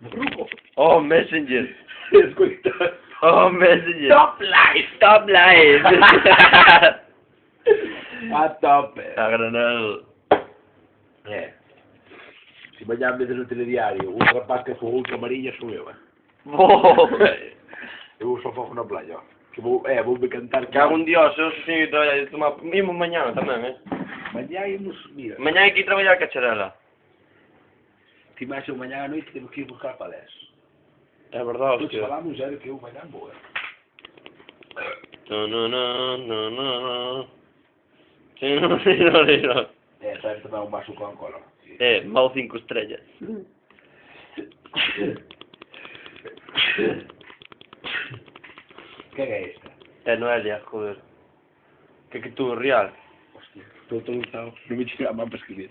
Grupo. Oh, Messenger. Escuta. Oh, Messenger. Top Life. Top Life. A tope. A granado. Se mañana metes no telediario un rapaz que jugou camarilla sou eu, Oh. Eu só fogo na playa, ó. Que vou-me cantar Cago en Dios, eu só tenho que trabalhar. Mesmo mañana tamén, Mañá imos, mira, Mañana hai que ir traballar a cacharela. ti máis eu mañá a noite temos que ir buscar palés. É verdade, Todos hostia. falamos sério que eu mañá vou, Sabe tomar un vaso con cola. Mau 5 estrellas. Que é esta? Noelia, joder. Que tú, real. Hostia, estou todo usado. Non me chega a man para escribir.